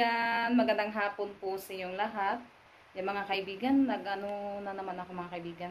kaibigan, magandang hapon po sa inyong lahat. Yung mga kaibigan, nag-ano na naman ako mga kaibigan.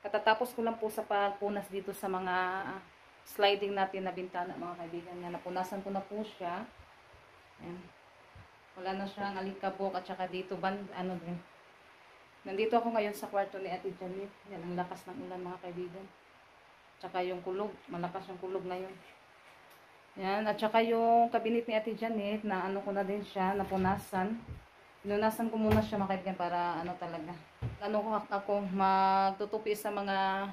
Katatapos ko lang po sa pagpunas dito sa mga sliding natin na bintana mga kaibigan. Yan, napunasan ko na po siya. Yan. Wala na siyang alikabok at saka dito din. Nandito ako ngayon sa kwarto ni Ate Janet. Yan, ang lakas ng ulan mga kaibigan. Tsaka yung kulog, malakas yung kulog ngayon. Yan, at saka yung kabinet ni Ate Janet, na ano ko na din siya, napunasan. Pinunasan ko muna siya mga kaibigan para ano talaga. Ako magtutupi sa mga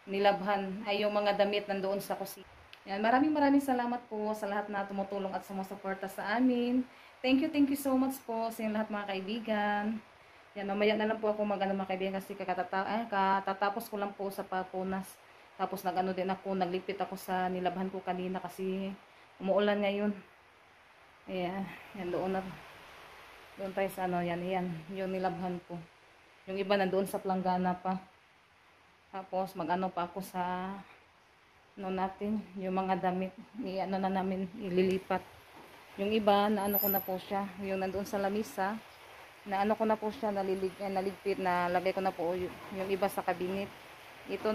nilabhan, ay yung mga damit nandoon sa kusina. Yan, maraming salamat po sa lahat na tumutulong at sumusuporta sa amin. Thank you so much po sa inyong lahat mga kaibigan. Yan, mamaya na lang po ako mga kaibigan kasi katatapos ko lang po sa pagpunas. Tapos nag-ano din ako, naglipit ako sa nilabhan ko kanina kasi umuulan ngayon. Ayan, yan doon tayo sa ano, yan, yung nilabhan ko. Yung iba nandoon sa planggana pa. Tapos mag-ano pa ako sa ano natin, yung mga damit, ano na namin ililipat. Yung iba, naano ko na po siya, yung nandoon sa lamisa, naano ko na po siya, naligpit, nalagay ko na po yung iba sa kabinet. Ito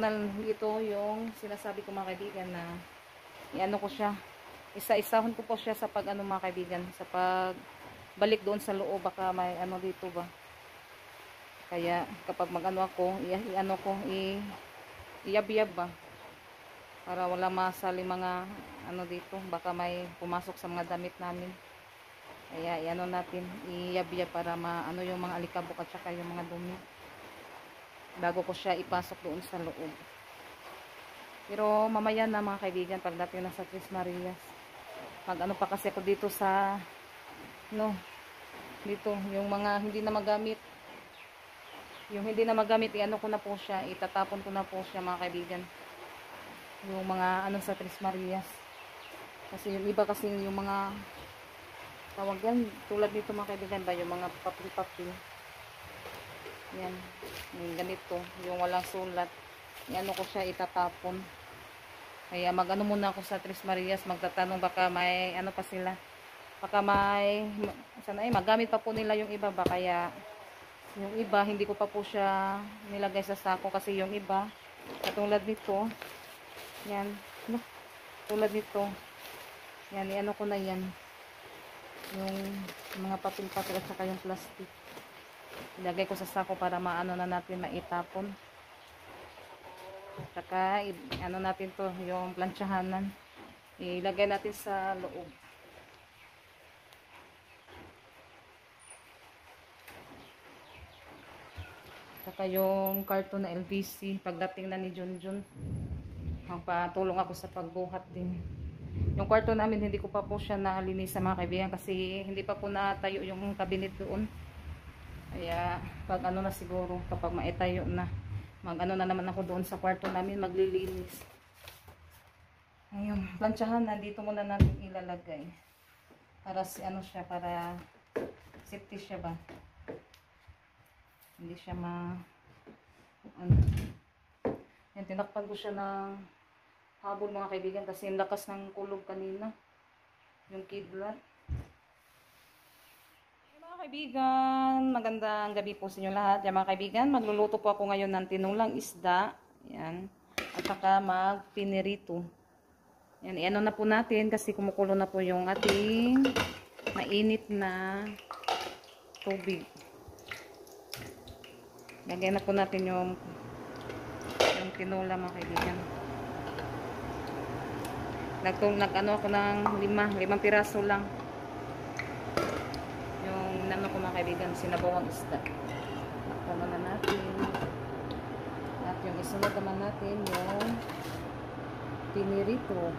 yung sinasabi ko mga kaibigan na iano ko siya, isa-isahon ko po siya sa pag ano mga kaibigan, sa pag balik doon sa loob, baka may ano dito ba. Kaya kapag mag-ano ako, iyab-yab ba. Para wala masali mga ano dito, baka may pumasok sa mga damit namin. Kaya iano natin, iyab-yab para maano yung mga alikabok at saka yung mga dumi. Bago ko siya ipasok doon sa loob. Pero mamaya na mga kaibigan, pagdating na sa Tres Marias. Mag-ano pa kasi ako dito sa dito, yung mga hindi na magamit. Yung hindi na magamit, iano ko na po siya, itatapon ko na po siya mga kaibigan. Yung mga ano sa Tres Marias. Kasi yung iba kasi yung mga tawag yan, tulad dito mga kaibigan ba, yung mga papel-papel. Yan, yung ganito, yung walang sulat. Yan ko siya itatapon. Kaya mag-ano muna ako sa Tres Marias, magtatanong baka may ano pa sila. Baka may magamit pa po nila yung iba ba, kaya yung iba hindi ko pa po siya nilagay sa sako kasi yung iba katulad nito. Yan, tulad nito. Yan, iano ko na yan. Yung mga papel-papel at saka yung plastic. Ilagay ko sa sako para maano na natin maitapon. Saka ano natin to, yung planchahanan. Ilagay natin sa loob. Saka yung karton na LVC, pagdating na ni Junjun, magpatulong ako sa pagbuhat din. Yung kwarto namin, hindi ko pa po siya nalinis sa mga kaibigan kasi hindi pa po natayo yung cabinet doon. Kaya pag ano na siguro, kapag maitayo na, mag-ano na naman ako doon sa kwarto namin, maglilinis. Ayun, planchahan, nandito muna natin ilalagay. Para ano siya, para safety siya ba. Hindi siya ano. Yan, tinakpan ko siya ng habol mga kaibigan kasi yung lakas ng kulog kanina. Yung kidlat. Mga kaibigan, magandang gabi po sa inyo lahat. Yan mga kaibigan, magluluto po ako ngayon ng tinulang isda. Yan. At saka magpinirito. Yan, iano na po natin kasi kumukulo na po yung ating mainit na tubig. Lagyan na po natin yung tinula mga kaibigan. Nag-ano ako ng 5 piraso lang. Ano ko mga kaibigan, sinabawang isda. Takpan na natin. At yung isunod naman natin yung pinirito.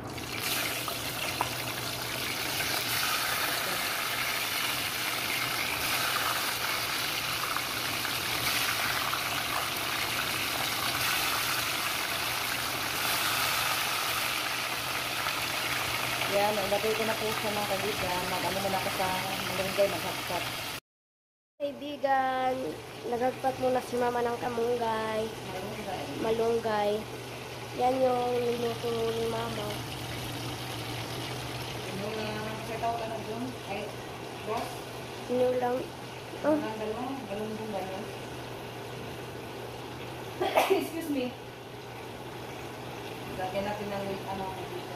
Yan, ilagay ko na po siya mga kaibigan. Mag-ano muna ako sa malunggay, maghapsat. Kaibigan, nagagpat muna si mama ng kamunggay, malunggay. Yan yung niluto ni mama. Yung tawag ka na doon? Ay, boss? Sinulang. Oh, Ang galong. Excuse me. Lagyan natin ng ano dito.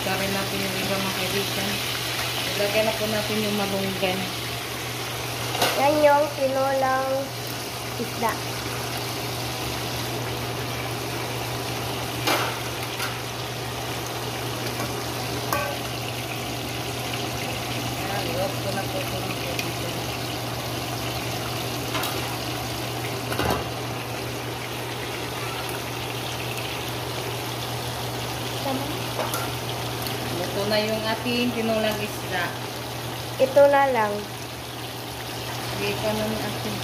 Ilagay natin yung iba mga kaibigan. Ilagay na po natin yung malunggay. yan yung sinulang isda. Ayan, i-off ko na po ito mga kaibigan. Luto na yung ating tinulang isda. Ito na lang. Sige pa nun ating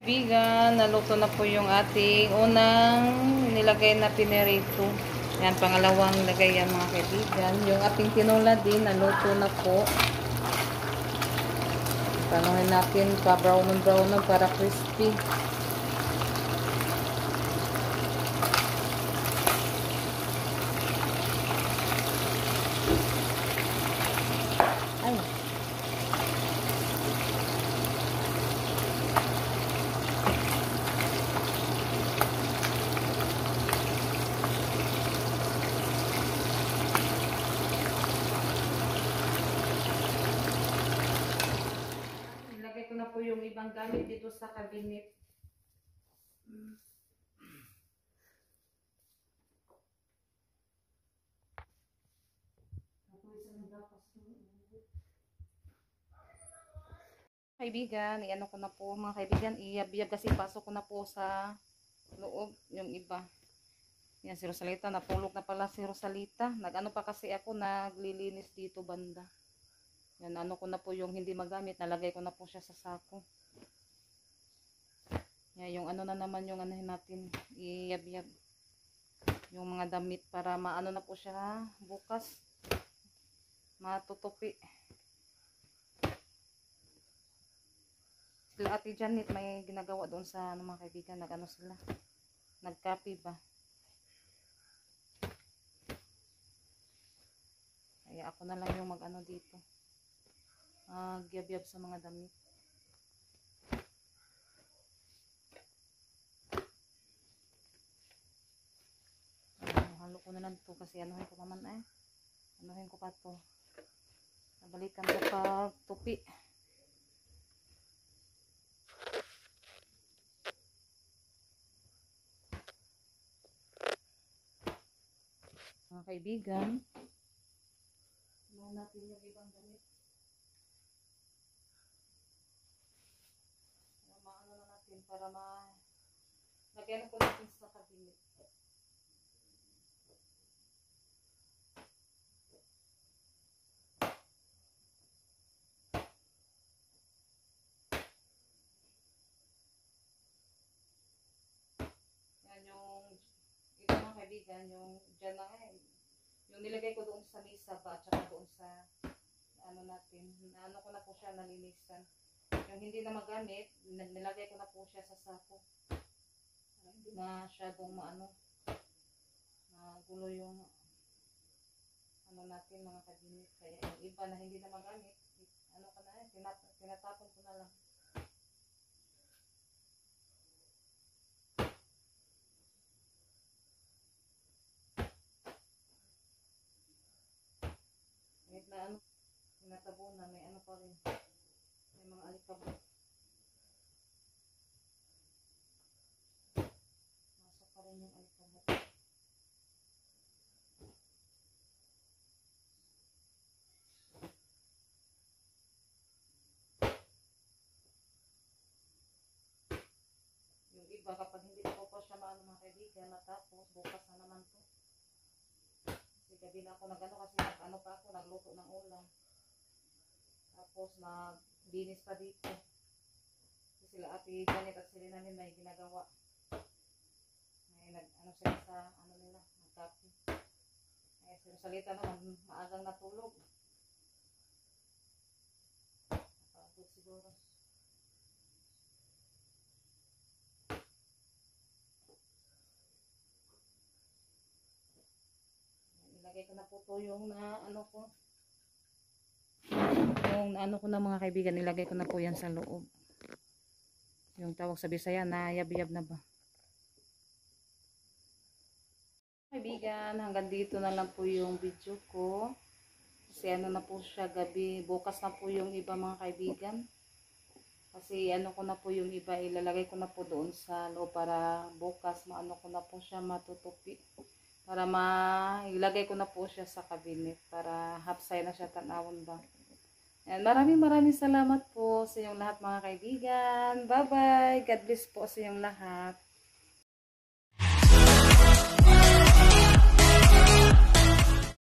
kaibigan. Naluto na po yung ating unang nilagay na pinirito. Yan, pangalawang lagay yan mga kaibigan. Yung ating tinola din, naluto na po. Panuhin natin pa brown para crispy. Ay. Nilagay ko na po yung ibang gamit dito sa cabinet. Kaibigan, i-ano ko na po mga kaibigan, iyab-yab kasi pasok ko na po sa loob yung iba. Yan si Rosalita, napulog na pala si Rosalita. Nag-ano pa kasi ako, naglilinis dito banda. Yan, ano ko na po yung hindi magamit, nalagay ko na po siya sa sako. Yan, yung ano na naman yung anahin natin, iyab-yab. Yung mga damit para maano na po siya bukas. Matutupi. Sila Ate Janet may ginagawa doon sa ano, mga kaibigan, nag-ano sila, nag-copy ba. Kaya ako na lang yung mag-ano dito, gyab-yab sa mga damit. Halo ko na lang to kasi anuhin ko naman anuhin ko pa to, nabalikan ko pa tupi. Mga kaibigan, muna natin yung ibang damit. Maano na natin para lagyan ko natin sa cabinet. Yan yung ibang mga kaibigan, yung dyan na yung nilagay ko doon sa mesa ba, at saka doon sa ano natin, ano ko na po siya, nalinisan. Yung hindi na magamit, nilagay ko na po siya sa sako. Hindi masyadong magulo yung ano natin mga cabinet. Kaya yung iba na hindi na magamit, ano ka na tinatapon ko na lang. Kahit na ano, tinatabo na, may ano pa rin. May mga alikabok. Masok pa rin yung alikabok. Yung iba, kapag hindi ko pa siya maano mga kaibigan, natapos, bukas na naman to. Kasi gabi na ako nagano kasi nagluto ng ulam. Tapos Tapos maglinis pa dito. Sila Ate Janet at sila namin may ginagawa. May ano sila sa ano nila, nagkape. Ay sila salita naman maagang natulog. Nakapagod siguro. Ilagay ko na po to yung na ano ko. Yung ano ko na mga kaibigan, ilagay ko na po yan sa loob. Yung tawag sa Bisaya na yab-yab na ba. Kaibigan, hanggang dito na lang po yung video ko. Kasi ano na po siya gabi. Bukas na po yung iba mga kaibigan. Kasi ano ko na po yung iba, ilalagay ko na po doon sa loob para bukas maano ko na po siya matutupi. Para ilagay ko na po siya sa cabinet para hapsay na siya tanawon ba. And maraming salamat po sa inyong lahat mga kaibigan. Bye bye. God bless po sa inyong lahat.